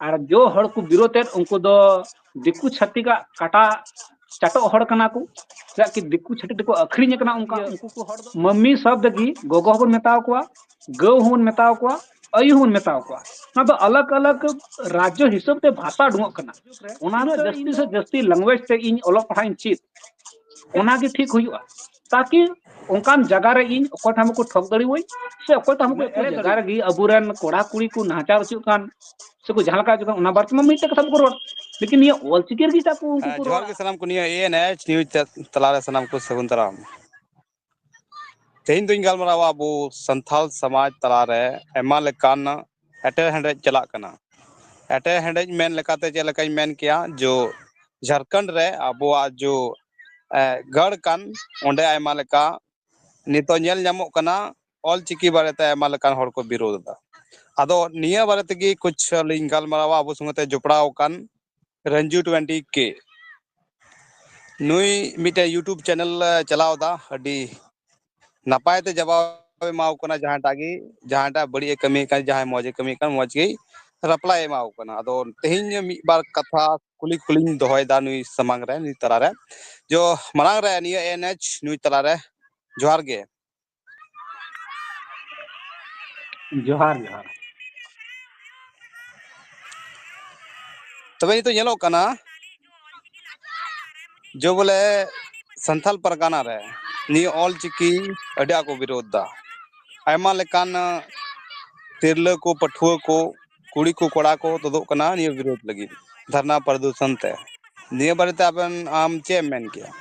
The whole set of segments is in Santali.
और जो हड़ को विरोध उनको दो दिकू छत्ती का काटा चाटो हड़ कना को चेदा कि दिकू छत्ती को अखरीन कना उनका उनको को हड़ दो मम्मी शब्द की गोगो हबन मेताव को गौ हबन मेताव को अयु हबन मेताव को ना तो अलग अलग राज्य हिसाब ते भाषा डुंगो कना ओना जस्ती से जस्ती लैंग्वेज ते इन ओलो पढ़ाइन चित ओना के ठीक हुआ ताकि उनकान जगह रे इन ओको ठाम को ठग दड़ी होई से ओको ठाम को जगह रे अबुरन कोड़ा कुड़ी को नाचार चु कान से को जहां का जो ओना बात में मिटे कथा को रोड लेकिन ये ऑल चिकेर की ताको उनको को जोहार के सलाम को निया एएनएच न्यूज तलारे सलाम को सगुंतराम तेहिन दुई गलमरावा अबो संथाल समाज तलारे एमा लेकान एटे हेंडे चला कना एटे हेंडे मेन लेकाते जे लेकाई मेन किया जो झारखंड रे अबो जो गढ़ कान ओंडे आयमा लेका नितो नेल नामो कना ऑल चिकी बारेते आयमा लेकान हड़ को विरोध दा आदो निया बारेते की कुछ लिंग गलमरावा अबो संगते जुपड़ाव कान रंजू 20 के नुई मिटे यूट्यूब चैनल चलाव दा अडी नपाय ते जवाब एमाव कना जहांटा बड़ी कमी का जहां मौजे कमी का मौज गई रपला एमाव कना अदो तेहिन मी बार कथा कुली कुलिन दोहय दा नुई समांग रे नी तला रे जो मरांग रे निया एनएच नुई तला रे जोहार गे जोहार जोहार तबे तो येलो कना जो बोले संथाल परगाना रे नी ऑल चिकी अडा को विरोध दा आयमा लेकान तिरले को पठुआ को कुड़ी को कोड़ा को तदो कना नी विरोध लगी धरना प्रदूषण ते नी बारेते आपन आम चे मेन किया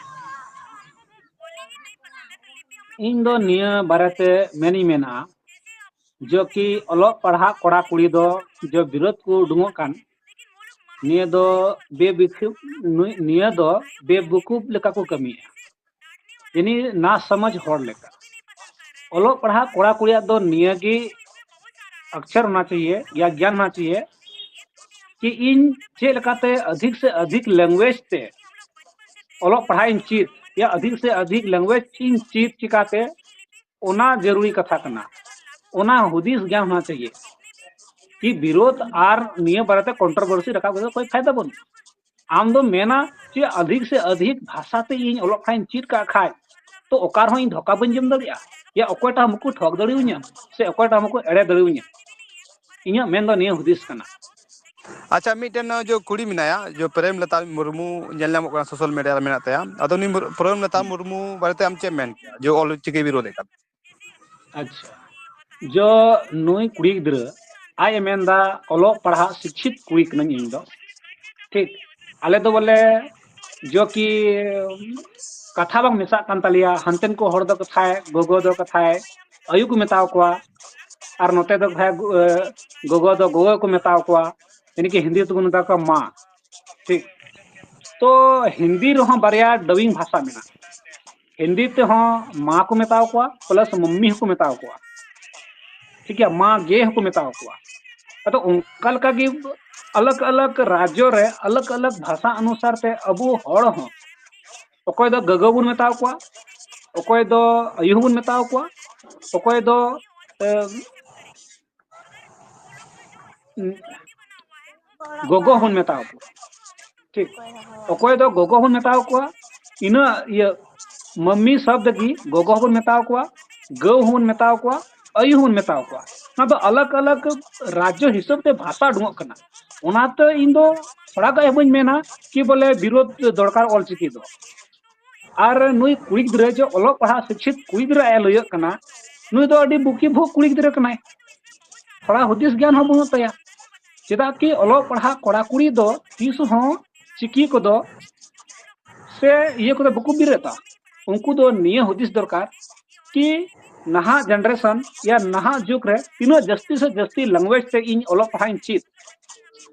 इन दो निया बारेते मेनी मेना जो कि अलो पढ़ा कोड़ा कुड़ी दो जो विरोध को डुंगो कान निया दो बेवकूफ लेका को कमी है यानी ना समझ होड़ लेका अलो पढ़ा कोड़ा कुड़िया दो निया की अक्षर होना चाहिए या ज्ञान होना चाहिए कि इन चे लेकाते अधिक से अधिक लैंग्वेज ते अलो पढ़ा इन चीज या अधिक से अधिक लैंग्वेज इन चीज चिकाते ओना जरूरी कथा कना ओना हुदिस ज्ञान होना चाहिए कि विरोध आर निये बारते कंट्रोवर्सी रखा कोई फायदा बन आम दो मेना कि अधिक से अधिक भाषा ते इन ओलो फाइन चीट का खाय तो ओकार हो इन धोखा बन जम दरिया या ओकोटा हमको ठग दड़िउnya से ओकोटा हमको एड़े दड़िउnya इnya मेन दो निये हुदिस कना अच्छा मिटन जो कुड़ी मिनाया जो प्रेमलता मुर्मू नेलनामो कना सोशल मीडिया रे मेना तया अदो नी प्रेमलता मुर्मू बारेते आम चे मेन जो ऑल चिकी विरोध का अच्छा जो नुई कुड़ी गिद्र आय मेनदा ओलो पढ़ा शिक्षित कुड़ी कना इन दो ठीक आले दो बोले जो कि कथा बांग मिसा कान तालिया हंतेन को हड़ दो कथाय गोगो दो कथाय अयु को मेताव कोआ और नोते दो भाई गोगो दो गोगो को मेताव कोआ यानी कि हिंदी तो मेता को माँ ठीक तो हिंदी रहा बारिया डबिंग भाषा मेना हिंदी ते हाँ माँ को मेताव कोआ प्लस मम्मी को मेताव कोआ ठीक है माँ गे को मेताव कोआ तो उनका का की अलग अलग राज्यों रे अलग अलग भाषा अनुसार ते अबू हड़ हो ओकोय दो गगो बुन मेताव कोआ ओकोय दो अयु बुन मेताव कोआ ओकोय दो गोगो हुन मेताव कोआ ठीक ओकोय दो गोगो हुन मेताव कोआ इना ये मम्मी शब्द की गोगो हुन मेताव कोआ गौ हुन मेताव कोआ अयु हुन मेताव कोआ ना तो अलग अलग राज्य हिसाब ते भाषा डुंगो कना ओना तो इन दो थोड़ा का बन मेना कि बोले विरोध दरकार ऑल चिकी दो और नुई कुड़ी गिद्रा जो ओलो पढ़ा शिक्षित कुड़ी गिद्रा ए लय कना नुई दो अडी बुकी भो कुड़ी गिद्रा कनाय थोड़ा हुदिस ज्ञान हो बनो तया चेदा कि ओलो पढ़ा कोड़ा कुड़ी दो तीस हो चिकी को दो से ये को बकु बिरेता उनको दो निये हुदिस दरकार कि नहा जनरेशन या नहा जुग रे तीनो जस्ती से जस्ती लैंग्वेज ते इन ओलो पढ़ा इन चीज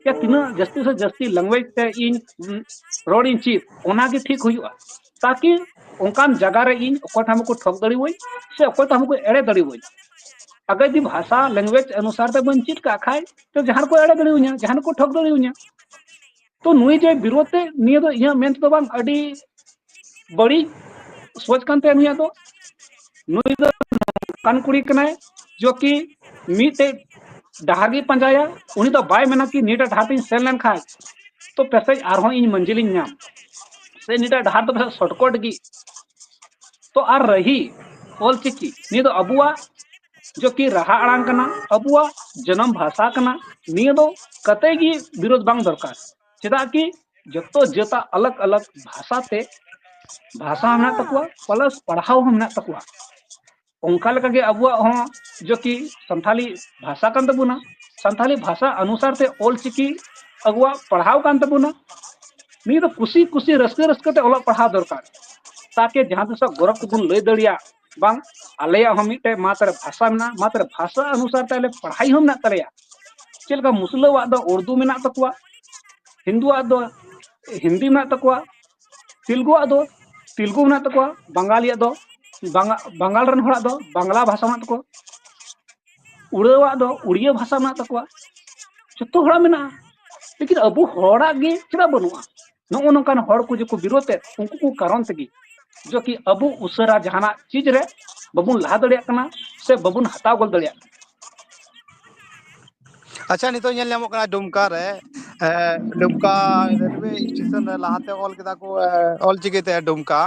या तीनो जस्ती से जस्ती लैंग्वेज ते इन रोड इन चीज ओना के ठीक हुआ ताकि उनकान जगह रे इन ओकोटा हमको ठग दड़ी होई से ओकोटा हमको एड़े दड़ी होई अगर दी भाषा लैंग्वेज अनुसार ते वंचित का खाए तो जहां को एड़े दड़ी हुई जहां को ठग दड़ी हुई तो नुई जे विरोध ते निये दो इया मेन तो बांग अडी बड़ी सोच कानते निया दो नुई दो कान कुड़ी कनाय जो कि मीते डहार गी पंजाया उनी तो बाय मेना कि नीटा डहार तीन सेन लेन खाय तो पेसे आरहों इन मंजिलिंग नाम से नीटा डहार तो पेसे शॉर्टकट गी तो आर रही ऑल चिकी नी तो अबुआ जो कि रहा आड़ांग कना अबुआ जन्म भाषा कना निये दो कतई गी विरोध बांग दरकार चेदा कि जतो जता अलग अलग भाषा ते भाषा में तकवा प्लस पढ़ाव हम तकवा उनका लगा के अबुआ हो जो कि संथाली भाषा कान तबुना संथाली भाषा अनुसार ते ऑल चिकी अगुआ पढ़ाव कान तबुना नी तो कुसी कुसी रस्के रस्के ते ओला पढ़ाव दरकार ताकि जहां तिस गौरव तबुन लय दड़िया बांग आलेया हम मिटे मात्र भाषा में मात्र भाषा अनुसार ते पढ़ाई हम तलेया चलका मुसलवा दो उर्दू में तकवा हिंदुआ दो हिंदी में तकवा तेलुगुआ दो तेलुगु में तकवा बंगालिया दो बंगाल रन होड़ा दो बांग्ला भाषा में तकवा उड़ावा दो उड़िया भाषा में तकवा जतो होड़ा मेना लेकिन अबु होड़ा गे चला बनुआ नो नोकान होड़ को जो को विरोध उनको को कारण तगी जो कि अबु उसरा जहाना चीज रे बबुन लहा दड़िया कना से बबुन हताव गोल दड़िया अच्छा नितो ñel ñamok kana Dumka re Dumka railway station रे लाहाते ऑल केदा को ऑल चिकिते Dumka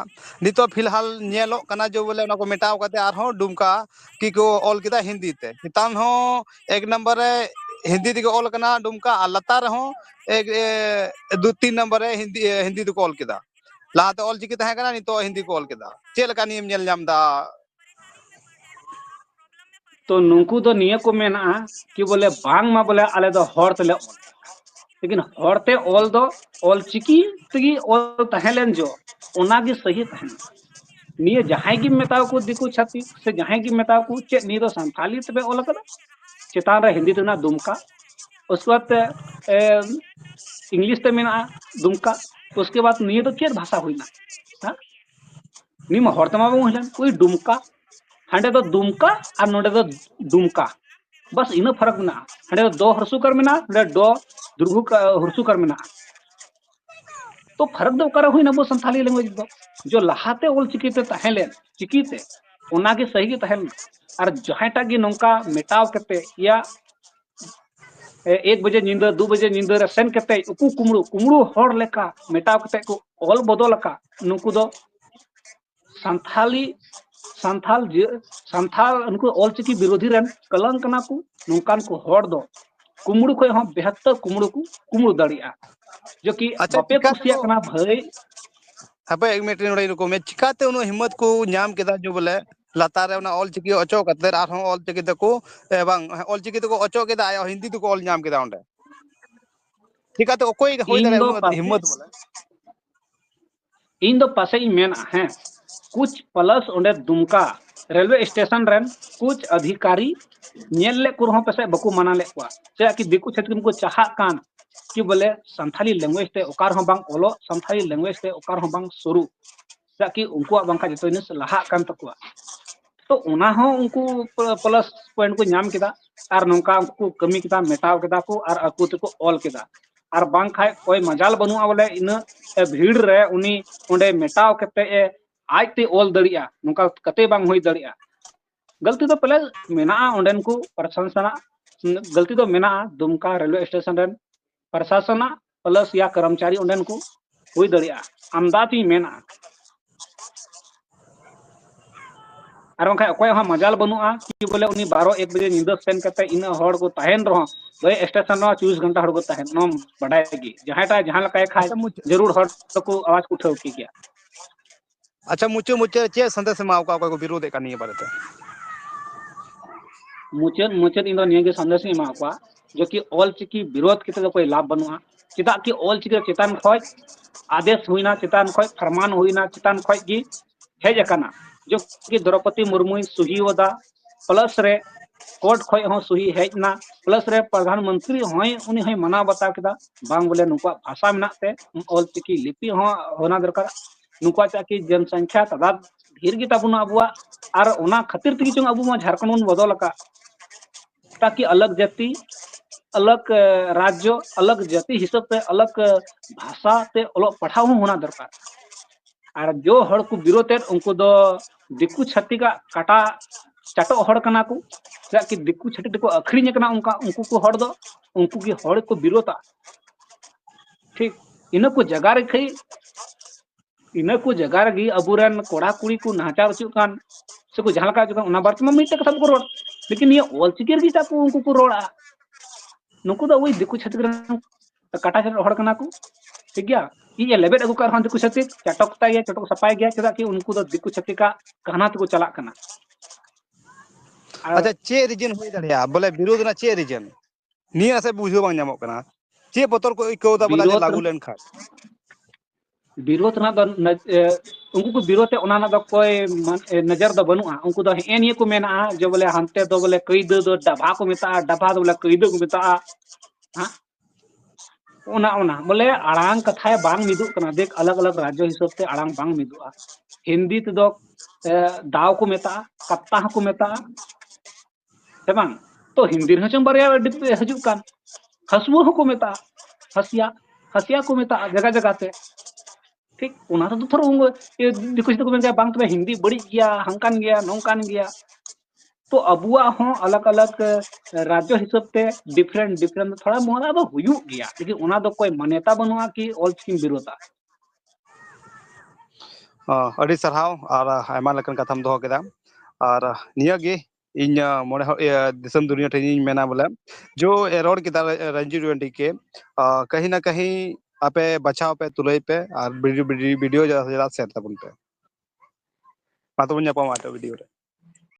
नितो फिलहाल ñelok kana जो बोले ना को मेटाव कते आरो Dumka की को ऑल केदा हिंदी ते नितान हो एक नंबर रे हिंदी दिके ऑल कना Dumka आ लतार हो एक दो तीन नंबर रे हिंदी हिंदी दिको ऑल केदा लाहाते ऑल चिकी तहे कना नितो हिंदी को ऑल केदा चेल का नियम ñel ñam दा तो नुकू तो निये को मेना कि बोले बांग मा बोले आले दो हर तले ऑल लेकिन हरते ऑल दो ऑल चिकी तगी ऑल तहेलेन जो ओनागी सही तहन निये जहां की मेताव को दिकु छाती से जहां की मेताव को चे नी दो संथाली तबे ऑल कदा चेतान रे हिंदी तना दुमका उसके बाद इंग्लिश ते मेना दुमका उसके बाद निये तो चेत भाषा हुईना हां नी मा हरतमा बो हलन कोई दुमका हांडे तो दुमका और नोडे तो दुमका बस इन फर्क में हांडे दो हरसुकर में हांडे दो दुर्गु हरसुकर में तो फर्क दो कर हुई ना वो संथाली लैंग्वेज दो जो लहाते ओल चिकीते तहेलेन चिकीते ओनागे सही गे तहेन और जहांटा गे नोंका मेटाव कते या 1 बजे नींद 2 बजे नींद रे सेन कते उकु कुमड़ू हर लेका मेटाव कते को ऑल बदल का नुकु दो संथाली संथाल उनको ऑल चिकी विरोधी रन कलंक कना को नोंकान को हर दो कुमड़ू को हम 72 कुमड़ू को कुमड़ू दड़िया जो कि बापे कुसिया कना भाई अब एक मिनट नोड़े रुको मैं चिकाते उनो हिम्मत को नाम केदा जो बोले लातार रे ऑल चिकी अचो कते आरो ऑल चिकी तको बांग ऑल चिकी तको अचो केदा आयो हिंदी तको ऑल नाम केदा ओंडे चिकाते ओकोई होई दरे उनो हिम्मत बोले इन दो पासे मेन है कुछ प्लस ओंडे दुमका रेलवे स्टेशन रन कुछ अधिकारी नेल ले कुरहो पेसे बकु माना ले को चे कि दिकु छतकिन को चाहा कान कि बोले संथाली लैंग्वेज ते ओकार हो बांग ओलो संथाली लैंग्वेज ते ओकार हो बांग शुरू कि उनको बांका जतो जिनिस लहा कान तकुआ तो उना हो उनको प्लस पॉइंट को नाम केदा और नोंका उनको कमी केदा मेटाव केदा को और अकु ते को ऑल केदा और बांग खाय कोई मजाल बनुआ बोले इन भीड़ रे उनी ओंडे मेटाव कते आजते ऑल दड़िया नोंका कते बांग होई दड़िया गलती तो पहले मेना ओंडेन को प्रशासना गलती तो मेना दुमका रेलवे स्टेशन रन प्रशासना प्लस या कर्मचारी ओंडेन को हुई दड़िया आमदाती मेना और वखा अकोय हा मजाल बनुआ कि बोले उनी 12-1 बजे नींद सेन कते इन हड़ को तहन रहो भाई स्टेशन नो 24 घंटा हड़ को तहन नो बढ़ाएगी जहांटा जहां लकाय खाय जरूर हड़ को आवाज उठाव की गया अच्छा मुचे मुचे चे संदेश माव का को विरोध का नहीं बारे मुचे इन दो निये संदेश मा को जो कि ऑल चिकी विरोध किते कोई लाभ बनुआ चिता कि ऑल चिकी चेतन खय आदेश हुईना चेतन खय फरमान हुईना चेतन खय की हेज अकना जो कि द्रौपदी मुर्मू सुही वदा प्लस रे कोर्ट खय हो सुही हेजना प्लस रे प्रधानमंत्री होय उनी होय मना बता केदा बांग बोले नुका भाषा मेनाते ऑल चिकी लिपि हो होना दरकार नुका चाकी जनसंख्या तदाद ढेर गी ताबुना अबुआ और ओना खातिर तगी चंग अबु मा झारखंड बदल का ताकि अलग जाति अलग राज्य अलग जाति हिसाब से अलग भाषा ते अलग पढ़ाव होना दरकार और जो हड़ को विरोध उनको दो दिकु छत्ती का काटा चाटो हड़ कना को चेदा कि दिकू छाटिक को अखरिñ कना उनका उनको को हड़ दो उनको की हड़ को विरोधा ठीक इन को जगह रे खई इन को जगह रे अबुरन कोड़ा कुड़ी को नाचार हचु कान से को जहां का उना बात में मिटे कथा को रोड लेकिन ये ऑलचिकी रे को उनको को रोड़ा नुको दो वही दिकू छाटिक काटा छाट हड़ कना को ठीक गया ये लेबेट अगु कर दिकू छाटिक चटकता गया चटक सपाय गया चेदा कि उनको दो दिकू छाटिक का कहना तको चला कना अच्छा चे रीजन हुई दड़िया बोले विरोध ना चे रीजन निया से बुझो बांग नामो कना चे बतर को इको दा बोला जे लागू लेन खा विरोध ना दो उनको को विरोध ते ओना ना दो कोई नजर दो बनुआ उनको दो ए निये को मेना जो बोले हंते दो बोले कईद दो डबा को मेता डबा दो बोले कईद को मेता हां ओना बोले आड़ांग कथा बांग मिदु कना देख अलग अलग राज्य हिसाब से आड़ांग बांग मिदुआ हिंदी ते दो दाव को मेता कत्ता को मेता है बांग तो हिंदी हचम बारिया हजू कान हसुआ को मेता हसिया हसिया को मेता जगह जगह ते ठीक उना तो थोर ये दिकुछ तो मेन बांग तबे हिंदी बड़ी गया हंकान गया नौकान गया तो अबुआ हो अलग अलग राज्य हिसाब से डिफरेंट थोड़ा मोहना दो हुयु गया लेकिन उना दो कोई मान्यता बनुआ कि ऑलचिकी विरोधा अड़ी सरहाव और आयमा लकन कथाम दो केदा और निया गे इन मोने दिसम दुनिया ठेनी मेना बोले जो रोड की रंजी ट्वेंटी के कहीं ना कहीं आपे बचाव पे तुलई पे और वीडियो ज्यादा से ज्यादा शेयर तबन पे वीडियो रे